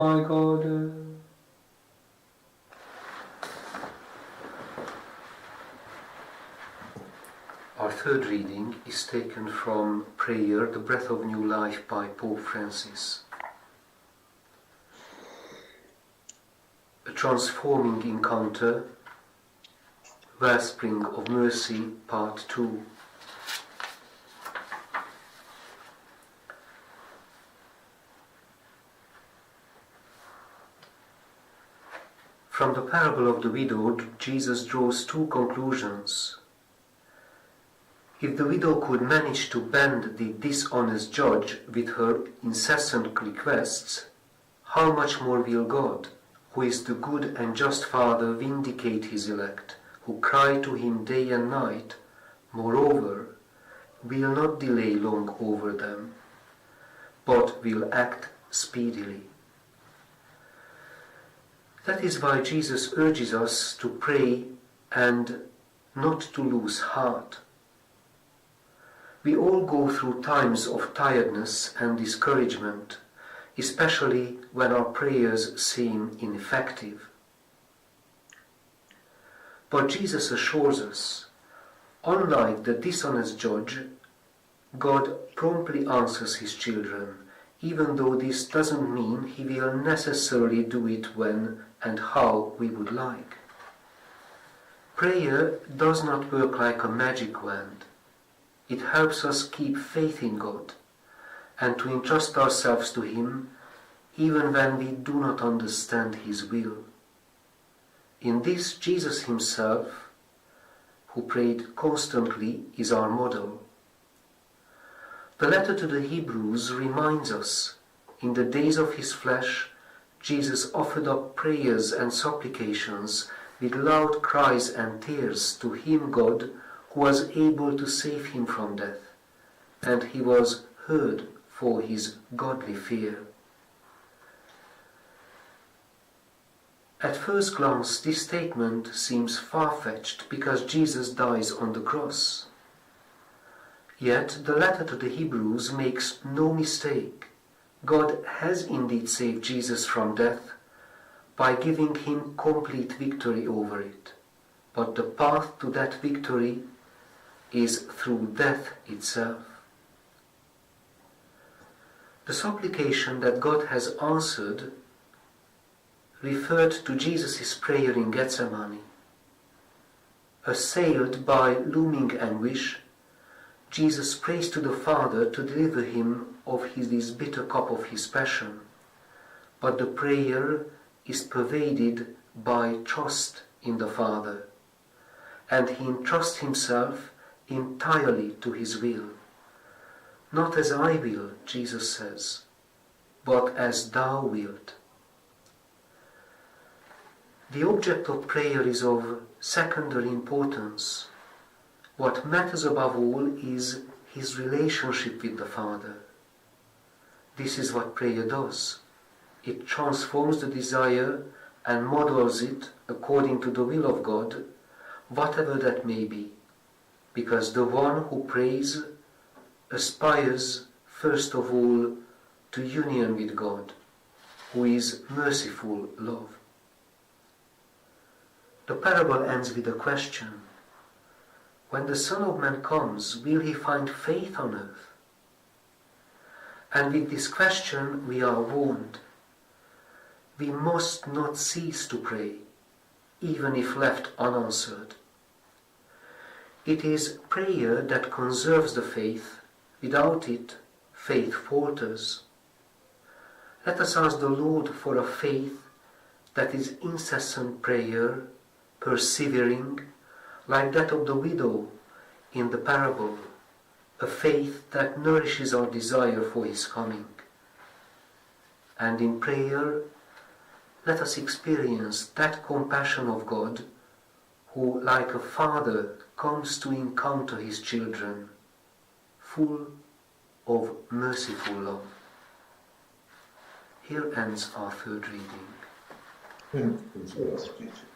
my God. Our third reading is taken from Prayer, the Breath of New Life by Pope Francis. A transforming encounter, Wellspring of Mercy, Part 2. From the parable of the widow, Jesus draws two conclusions. If the widow could manage to bend the dishonest judge with her incessant requests, how much more will God, who is the good and just Father, vindicate his elect, who cry to him day and night, moreover, will not delay long over them, but will act speedily. That is why Jesus urges us to pray and not to lose heart. We all go through times of tiredness and discouragement, especially when our prayers seem ineffective. But Jesus assures us, unlike the dishonest judge, God promptly answers his children, even though this doesn't mean he will necessarily do it when and how we would like. Prayer does not work like a magic wand. It helps us keep faith in God and to entrust ourselves to him even when we do not understand his will. In this, Jesus himself, who prayed constantly, is our model. The letter to the Hebrews reminds us, in the days of his flesh, Jesus offered up prayers and supplications with loud cries and tears to him, God, who was able to save him from death, and he was heard for his godly fear. At first glance, this statement seems far-fetched because Jesus dies on the cross. Yet the letter to the Hebrews makes no mistake. God has indeed saved Jesus from death by giving him complete victory over it. But the path to that victory is through death itself. The supplication that God has answered referred to Jesus' prayer in Gethsemane. Assailed by looming anguish, Jesus prays to the Father to deliver him of this bitter cup of his passion. But the prayer is pervaded by trust in the Father, and he entrusts himself entirely to his will. Not as I will, Jesus says, but as thou wilt. The object of prayer is of secondary importance. What matters above all is his relationship with the Father. This is what prayer does. It transforms the desire and models it according to the will of God, whatever that may be, because the one who prays aspires first of all to union with God, who is merciful love. The parable ends with a question. When the Son of Man comes, will he find faith on earth? And with this question we are warned. We must not cease to pray, even if left unanswered. It is prayer that conserves the faith. Without it, faith falters. Let us ask the Lord for a faith that is incessant prayer, persevering, like that of the widow in the parable, a faith that nourishes our desire for his coming. And in prayer, let us experience that compassion of God, who, like a father, comes to encounter his children, full of merciful love. Here ends our third reading. Thanks be to